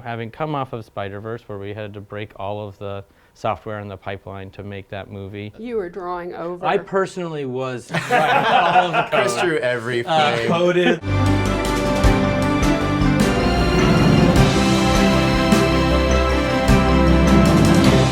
Having come off of SpiderVerse, where we had to break all of the software in the pipeline to make that movie. You were drawing over. I personally was writing all of the code. Chris drew every frame. Coded.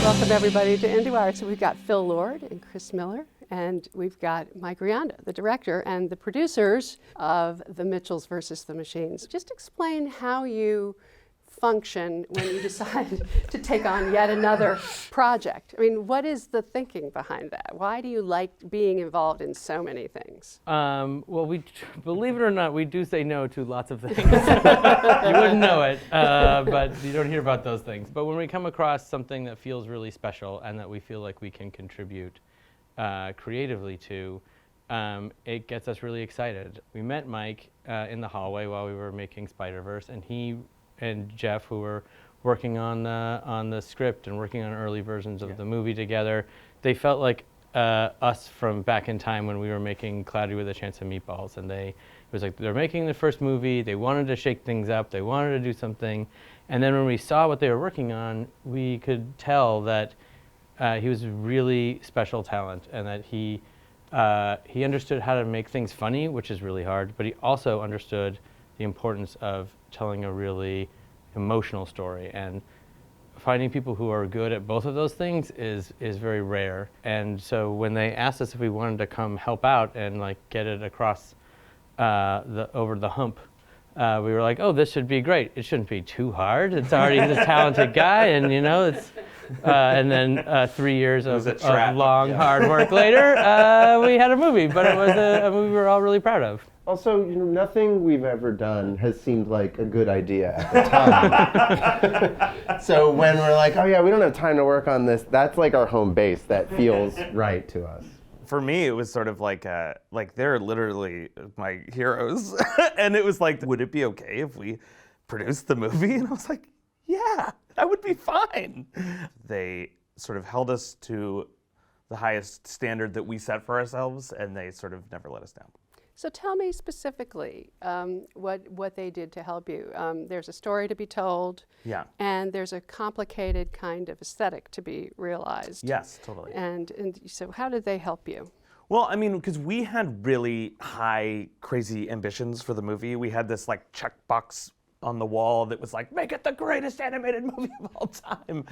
Welcome everybody to IndieWire. So we've got Phil Lord and Chris Miller, and we've got Mike Rianda, the director and the producers of The Mitchells versus the Machines. Just explain how you function when you decide to take on yet another project. I mean, what is the thinking behind that? Why do you like being involved in so many things? Well, believe it or not, we do say no to lots of things. You wouldn't know it, but you don't hear about those things. But when we come across something that feels really special and that we feel like we can contribute creatively to, it gets us really excited. We met Mike in the hallway while we were making SpiderVerse, and he and Jeff, who were working on the script and working on early versions of the movie together, they felt like us from back in time when we were making Cloudy with a Chance of Meatballs. And it was like they're making the first movie, they wanted to shake things up, they wanted to do something. And then when we saw what they were working on, we could tell that he was a really special talent, and that he understood how to make things funny, which is really hard, but he also understood the importance of telling a really emotional story. And finding people who are good at both of those things is very rare. And so when they asked us if we wanted to come help out and like get it across over the hump, we were like, oh, this should be great. It shouldn't be too hard. It's already this talented guy, and you know, it's and then 3 years of long, hard work later, we had a movie, but it was a movie we were all really proud of. Also, you know, nothing we've ever done has seemed like a good idea at the time. So when we're like, oh yeah, we don't have time to work on this, that's like our home base. That feels right to us. For me, it was sort of like they're literally my heroes. And it was like, would it be okay if we produced the movie? And I was like, yeah, that would be fine. They sort of held us to the highest standard that we set for ourselves, and they sort of never let us down. So tell me specifically what they did to help you. There's a story to be told, and there's a complicated kind of aesthetic to be realized. Yes, totally. And so how did they help you? Well, I mean, because we had really high, crazy ambitions for the movie. We had this like checkbox on the wall that was like, make it the greatest animated movie of all time.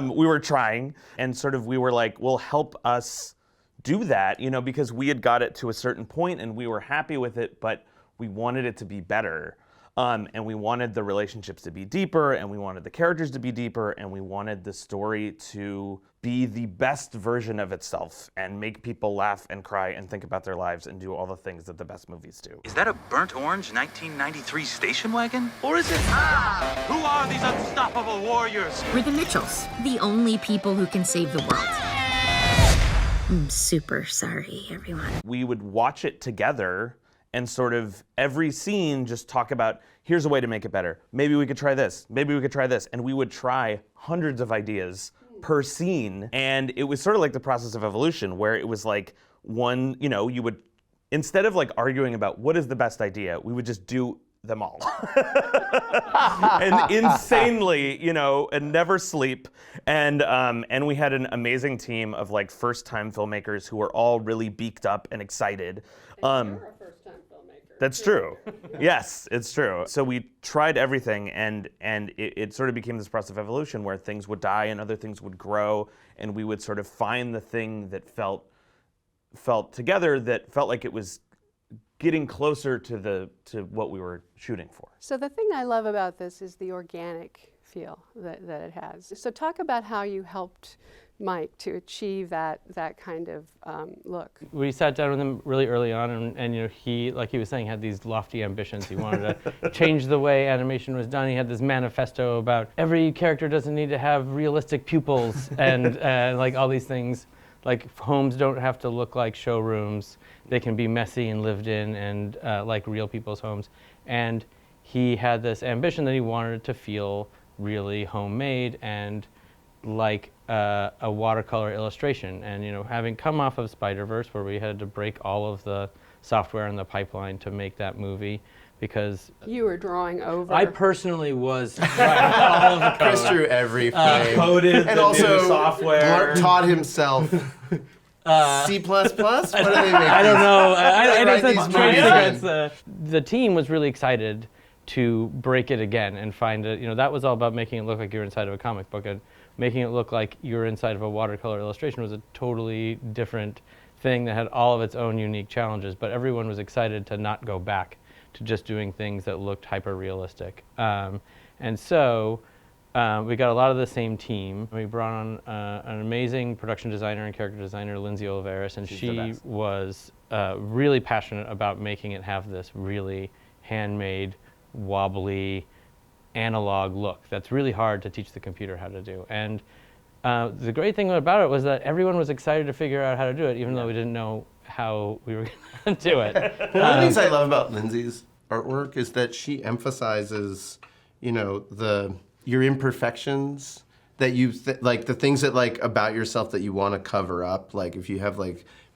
We were trying, and sort of we were like, well, help us do that, you know, because we had got it to a certain point and we were happy with it, but we wanted it to be better. And we wanted the relationships to be deeper, and we wanted the characters to be deeper, and we wanted the story to be the best version of itself and make people laugh and cry and think about their lives and do all the things that the best movies do. Is that a burnt orange 1993 station wagon? Or is it... Ah! Who are these unstoppable warriors? We're the Mitchells, the only people who can save the world. I'm super sorry, everyone. We would watch it together and sort of every scene just talk about, here's a way to make it better. Maybe we could try this. Maybe we could try this. And we would try hundreds of ideas per scene. And it was sort of like the process of evolution, where it was like one, you know, you would, instead of like arguing about what is the best idea, we would just do them all. And insanely, you know, and never sleep. And we had an amazing team of like first-time filmmakers who were all really beaked up and excited. You're a first-time filmmaker. That's true. Yes, it's true. So we tried everything, and it sort of became this process of evolution where things would die and other things would grow, and we would sort of find the thing that felt together, that felt like it was getting closer to what we were shooting for. So the thing I love about this is the organic feel that it has. So talk about how you helped Mike to achieve that kind of look. We sat down with him really early on, and you know, he, like he was saying, had these lofty ambitions. He wanted to change the way animation was done. He had this manifesto about every character doesn't need to have realistic pupils, and like all these things. Like, homes don't have to look like showrooms. They can be messy and lived in, and like real people's homes. And he had this ambition that he wanted it to feel really homemade and like a watercolor illustration. And you know, having come off of SpiderVerse, where we had to break all of the software in the pipeline to make that movie, because You were drawing over. I personally was writing all of the code. Chris drew every frame. Coded and the also new software. taught himself C++. What do they make? I don't know. I write know these that's trade movies secrets. The team was really excited to break it again and find it. That was all about making it look like you're inside of a comic book, and making it look like you're inside of a watercolor illustration was a totally different thing that had all of its own unique challenges. But everyone was excited to not go back to just doing things that looked hyper realistic. And so we got a lot of the same team. We brought on an amazing production designer and character designer, Lindsay Oliveris, and she was really passionate about making it have this really handmade, wobbly, analog look that's really hard to teach the computer how to do. And the great thing about it was that everyone was excited to figure out how to do it, even though we didn't know how we were going to do it. One of the things I love about Lindsay's artwork is that she emphasizes, your imperfections, that you like the things that about yourself that you want to cover up. Like if you have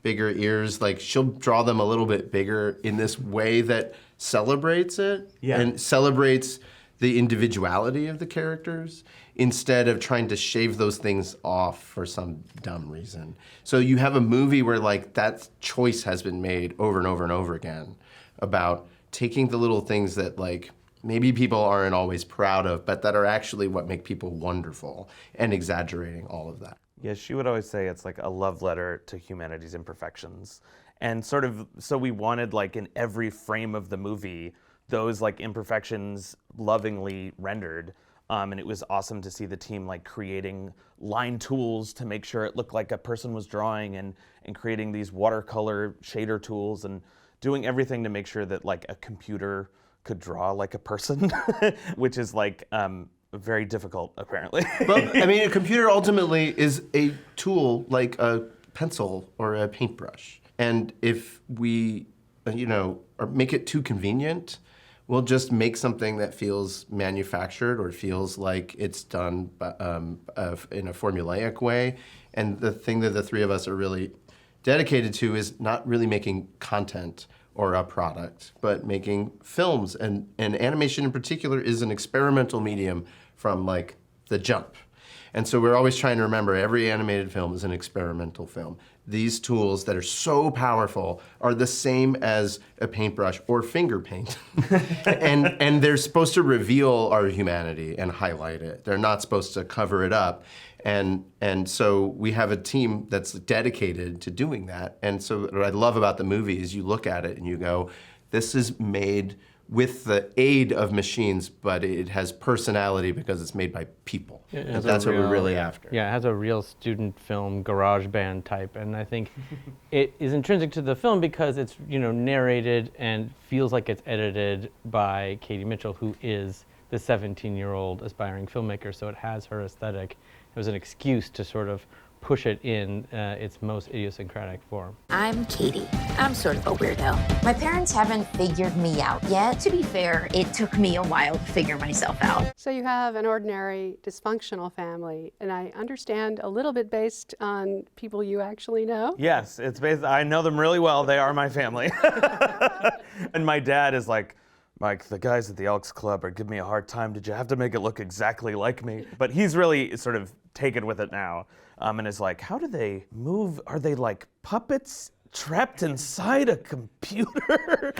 bigger ears, she'll draw them a little bit bigger in this way that celebrates it and celebrates the individuality of the characters instead of trying to shave those things off for some dumb reason. So you have a movie where that choice has been made over and over and over again about taking the little things that maybe people aren't always proud of, but that are actually what make people wonderful, and exaggerating all of that. Yeah, she would always say it's like a love letter to humanity's imperfections. And so we wanted in every frame of the movie, those imperfections lovingly rendered. And it was awesome to see the team creating line tools to make sure it looked like a person was drawing, and creating these watercolor shader tools, and doing everything to make sure that a computer could draw like a person, which is very difficult apparently. But a computer ultimately is a tool like a pencil or a paintbrush. And if we, or make it too convenient, we'll just make something that feels manufactured or feels like it's done in a formulaic way. And the thing that the three of us are really dedicated to is not really making content or a product, but making films. And animation in particular is an experimental medium from the jump. And so we're always trying to remember every animated film is an experimental film. These tools that are so powerful are the same as a paintbrush or finger paint. and they're supposed to reveal our humanity and highlight it. They're not supposed to cover it up. And so we have a team that's dedicated to doing that. And so what I love about the movie is you look at it and you go, this is made with the aid of machines, but it has personality because it's made by people. And that's what we're really after. Yeah, it has a real student film garage band type, and I think it is intrinsic to the film because it's narrated and feels like it's edited by Katie Mitchell, who is the 17-year-old aspiring filmmaker, so it has her aesthetic. It was an excuse to sort of push it in its most idiosyncratic form. I'm Katie. I'm sort of a weirdo. My parents haven't figured me out yet. To be fair, it took me a while to figure myself out. So you have an ordinary dysfunctional family, and I understand a little bit based on people you actually know. Yes, it's based. I know them really well. They are my family. And my dad is Mike, the guys at the Elks Club are giving me a hard time. Did you have to make it look exactly like me? But he's really sort of taken with it now, and is how do they move? Are they like puppets trapped inside a computer?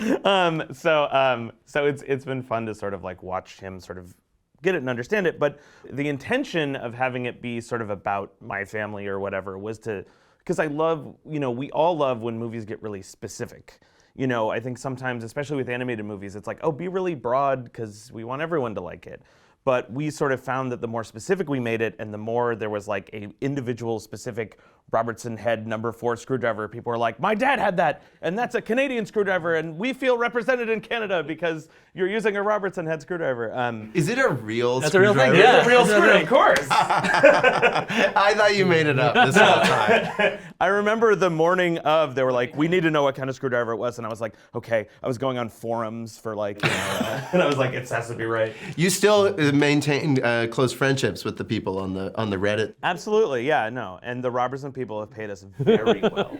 So it's been fun to sort of watch him sort of get it and understand it. But the intention of having it be sort of about my family or whatever was because I love, we all love when movies get really specific. I think sometimes, especially with animated movies, it's be really broad because we want everyone to like it. But we sort of found that the more specific we made it, and the more there was a individual specific Robertson head number 4 screwdriver, people were like, my dad had that, and that's a Canadian screwdriver, and we feel represented in Canada because you're using a Robertson head screwdriver. Is it a real That's a real screwdriver? thing, yeah. It's a real screwdriver, of course. I thought you made it up this whole time. I remember the morning of, they were like, we need to know what kind of screwdriver it was, and I was like, okay. I was going on forums for and I was like, it has to be right. You still maintain close friendships with the people on the Reddit. Absolutely, yeah, no. And the Robertson people have paid us very well.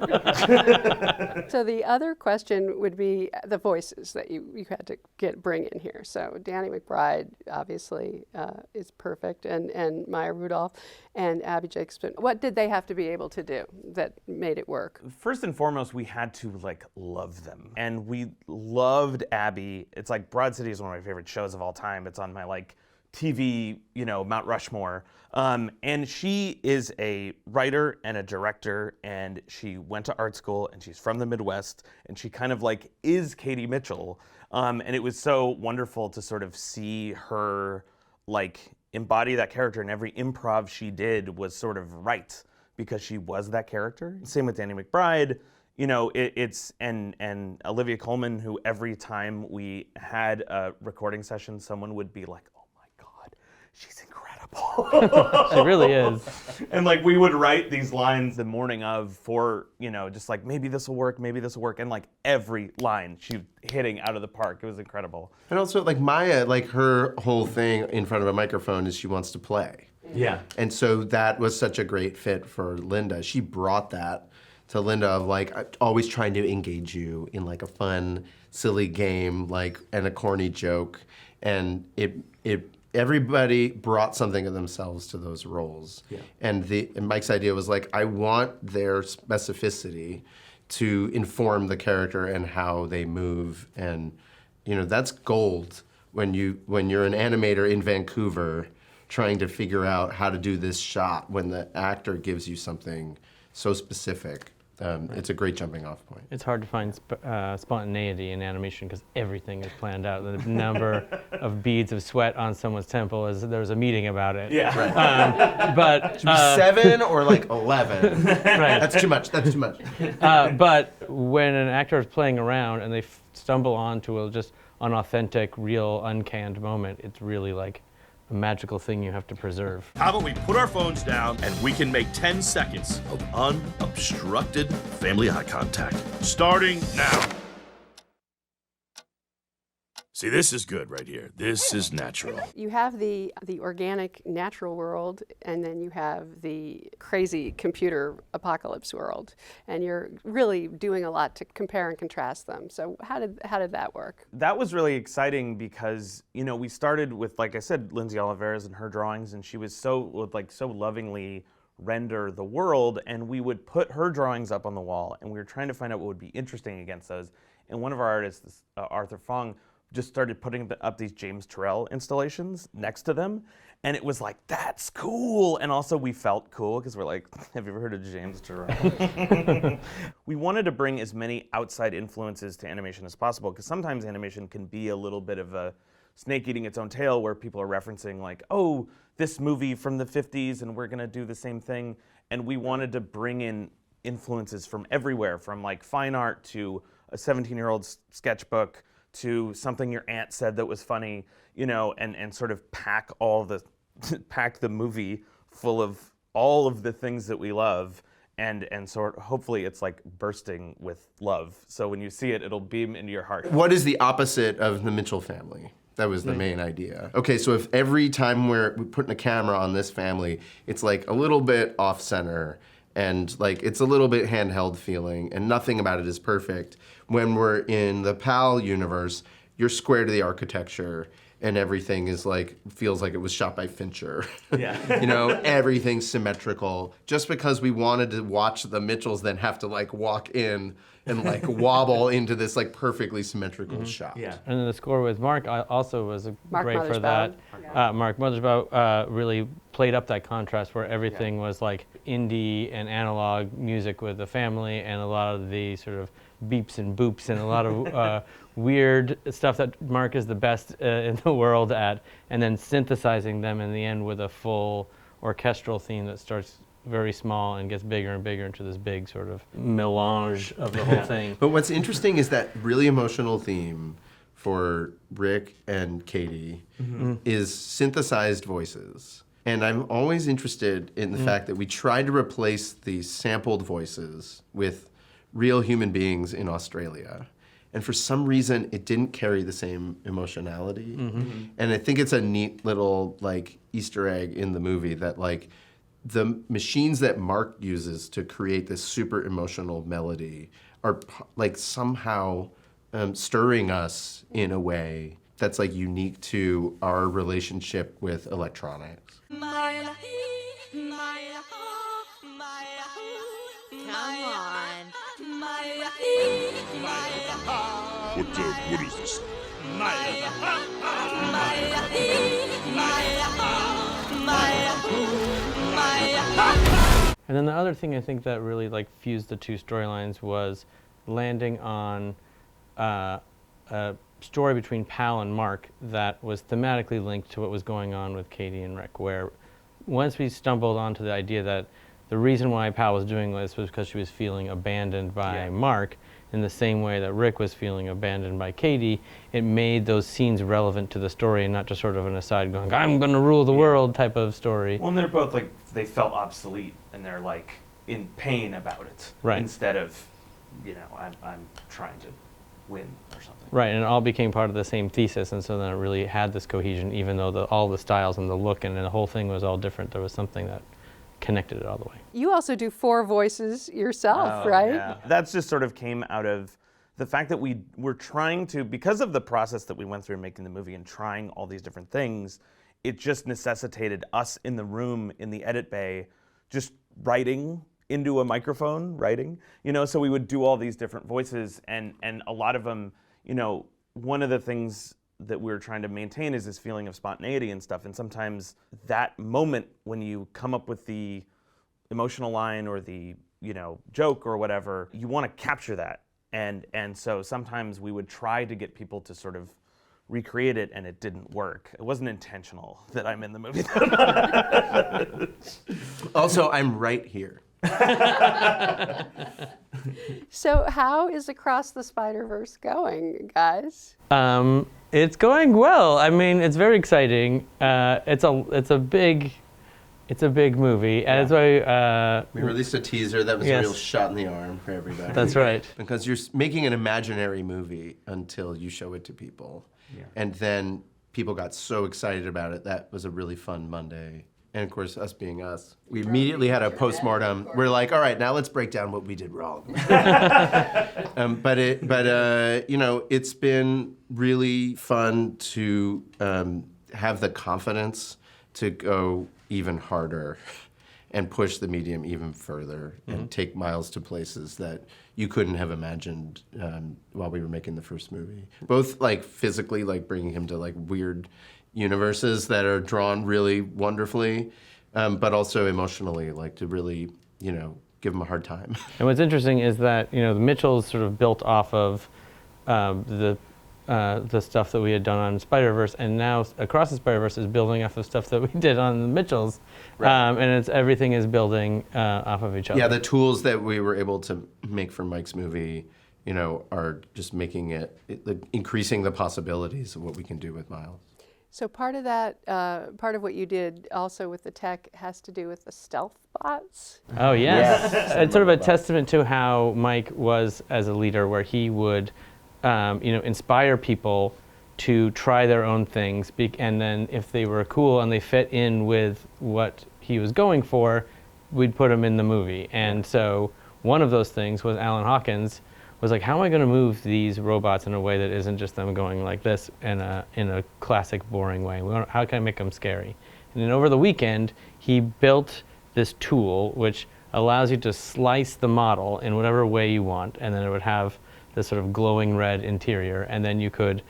So the other question would be the voices that you had to bring in here. So Danny McBride obviously is perfect, and Maya Rudolph and Abby Jacobson. What did they have to be able to do that made it work? First and foremost, we had to like love them, and we loved Abby. It's like Broad City is one of my favorite shows of all time. It's on my like TV, Mount Rushmore. And she is a writer and a director, and she went to art school, and she's from the Midwest, and she kind of like is Katie Mitchell. And it was so wonderful to sort of see her like embody that character, and every improv she did was sort of right because she was that character. Same with Danny McBride. And Olivia Colman, who every time we had a recording session, someone would be like, "Oh my God, she's incredible." She really is. And like we would write these lines the morning of for, just like maybe this will work, and like every line she hitting out of the park. It was incredible. And also like Maya, like her whole thing in front of a microphone is she wants to play. Yeah. And so that was such a great fit for Linda. She brought that to Linda of like always trying to engage you in like a fun, silly game, like, and a corny joke. And everybody brought something of themselves to those roles. Yeah. And Mike's idea was like, I want their specificity to inform the character and how they move. And that's gold when you're an animator in Vancouver trying to figure out how to do this shot when the actor gives you something so specific. It's a great jumping off point. It's hard to find spontaneity in animation because everything is planned out. The number of beads of sweat on someone's temple there was a meeting about it. Yeah. Right. But Should be 7 or like 11. right. That's too much. But when an actor is playing around and they stumble onto just an authentic, real, uncanned moment, it's really like a magical thing you have to preserve. How about we put our phones down and we can make 10 seconds of unobstructed family eye contact. Starting now. See, this is good right here. This is natural. You have the organic natural world, and then you have the crazy computer apocalypse world, and you're really doing a lot to compare and contrast them. So how did that work? That was really exciting because we started with, like I said, Lindsay Olivares and her drawings, and she was so lovingly render the world, and we would put her drawings up on the wall, and we were trying to find out what would be interesting against those. And one of our artists, Arthur Fong, just started putting up these James Turrell installations next to them, and it was like, that's cool. And also we felt cool because we're like, have you ever heard of James Turrell? We wanted to bring as many outside influences to animation as possible, because sometimes animation can be a little bit of a snake eating its own tail, where people are referencing like, oh, this movie from the 50s and we're gonna do the same thing. And we wanted to bring in influences from everywhere, from like fine art to a 17-year-old sketchbook to something your aunt said that was funny, and sort of pack the movie full of all of the things that we love, and sort of hopefully it's like bursting with love. So when you see it, it'll beam into your heart. What is the opposite of the Mitchell family? That was the main idea. Okay, so if every time we're putting a camera on this family, it's like a little bit off center, and like it's a little bit handheld feeling, and nothing about it is perfect. When we're in the PAL universe, you're square to the architecture, and everything is like, feels like it was shot by Fincher. Yeah. Everything's symmetrical. Just because we wanted to watch the Mitchells then have to like walk in and like wobble into this like perfectly symmetrical shot. Yeah. And then the score with Mark also was Mark great for that. Mark Mothersbaugh really played up that contrast where everything was like indie and analog music with the family, and a lot of the sort of beeps and boops and a lot of weird stuff that Mark is the best in the world at, and then synthesizing them in the end with a full orchestral theme that starts very small and gets bigger and bigger into this big sort of melange of the whole thing. But what's interesting is that really emotional theme for Rick and Katie is synthesized voices. And I'm always interested in the fact that we tried to replace the sampled voices with real human beings in Australia. And for some reason, it didn't carry the same emotionality. And I think it's a neat little like Easter egg in the movie that like the machines that Mark uses to create this super emotional melody are like somehow stirring us in a way that's like unique to our relationship with electronics. Come on. What is this? And then the other thing I think that really like fused the two storylines was landing on a story between Pal and Mark that was thematically linked to what was going on with Katie and Rick, where once we stumbled onto the idea that the reason why Pal was doing this was because she was feeling abandoned by Mark, in the same way that Rick was feeling abandoned by Katie, it made those scenes relevant to the story and not just sort of an aside going, I'm going to rule the world type of story. Well, and they're both like, they felt obsolete and they're like in pain about it. Right. Instead of, you know, I'm trying to win or something. Right, and it all became part of the same thesis, and so then it really had this cohesion, even though all the styles and the look and the whole thing was all different. There was something that connected it all the way. You also do 4 voices yourself, right? Yeah. That's just sort of came out of the fact that we were trying to, because of the process that we went through making the movie and trying all these different things, it just necessitated us in the room, in the edit bay, just writing into a microphone, you know, so we would do all these different voices, and a lot of them, you know, one of the things that we're trying to maintain is this feeling of spontaneity and stuff, and sometimes that moment when you come up with the emotional line or the, you know, joke or whatever, you want to capture that, and so sometimes we would try to get people to sort of recreate it, and it didn't work. It wasn't intentional that I'm in the movie. Also, I'm right here. So how is Across the Spider-Verse going, guys? It's going well. I mean, it's very exciting. It's a big movie, and it's why We released a teaser that was Yes. a real shot in the arm for everybody. that's right. Because you're making an imaginary movie until you show it to people. And then people got so excited about it. That was a really fun Monday. And of course, us being us, we immediately had a postmortem. We're like, all right, now let's break down what we did wrong. But you know, it's been really fun to have the confidence to go even harder and push the medium even further and take Miles to places that you couldn't have imagined while we were making the first movie. Both like physically, like bringing him to like weird universes that are drawn really wonderfully, but also emotionally, like to really, you know, give him a hard time. And what's interesting is that, you know, the Mitchells sort of built off of the stuff that we had done on SpiderVerse, and now Across the SpiderVerse is building off of stuff that we did on the Mitchells, and everything is building off of each other. Yeah, the tools that we were able to make for Mike's movie, you know, are just making it increasing the possibilities of what we can do with Miles. So part of that, part of what you did also with the tech has to do with the stealth bots. Oh yes, it's sort of a testament to how Mike was as a leader, where he would, you know, inspire people to try their own things, and then if they were cool and they fit in with what he was going for, we'd put them in the movie. And so one of those things was Alan Hawkins was like, how am I going to move these robots in a way that isn't just them going like this in a classic boring way? How can I make them scary? And then over the weekend, he built this tool which allows you to slice the model in whatever way you want, and then it would have this sort of glowing red interior, and then you could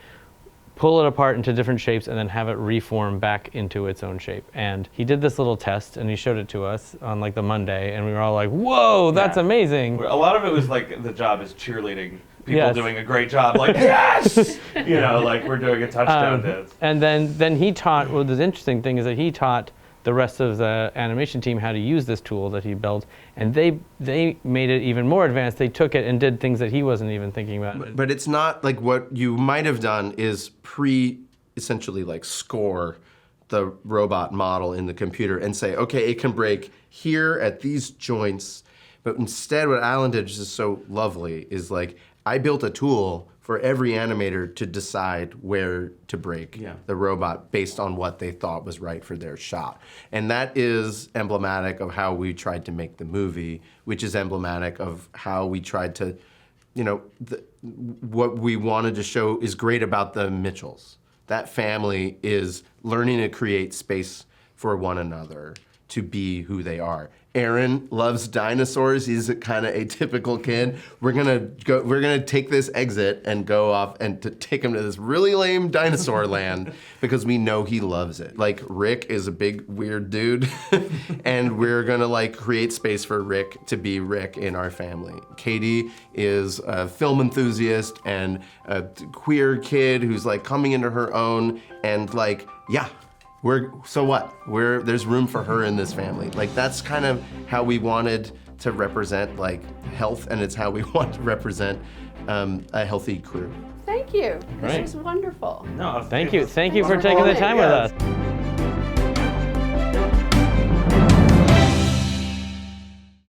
pull it apart into different shapes and then have it reform back into its own shape. And he did this little test and he showed it to us on like the Monday, and we were all like, whoa, that's amazing. A lot of it was like the job is cheerleading. People Yes. doing a great job, like, yes! You know, like we're doing a touchdown dance. And then he taught, well, the interesting thing is that he taught the rest of the animation team how to use this tool that he built, and they made it even more advanced. They took it and did things that he wasn't even thinking about. But it's not like what you might have done is essentially like score the robot model in the computer and say, okay, it can break here at these joints. But instead what Alan did, which is so lovely, is like I built a tool for every animator to decide where to break the robot based on what they thought was right for their shot. And that is emblematic of how we tried to make the movie, which is emblematic of how we tried to, what we wanted to show is great about the Mitchells. That family is learning to create space for one another to be who they are. Aaron loves dinosaurs. He's a kind of atypical kid. We're gonna take this exit and go off and to take him to this really lame dinosaur land because we know he loves it. Like Rick is a big weird dude, and we're gonna like create space for Rick to be Rick in our family. Katie is a film enthusiast and a queer kid who's like coming into her own, and like, yeah. There's room for her in this family. Like that's kind of how we wanted to represent like health, and it's how we want to represent a healthy crew. Thank you. Great. This was wonderful. No, Thank you for taking the time with us.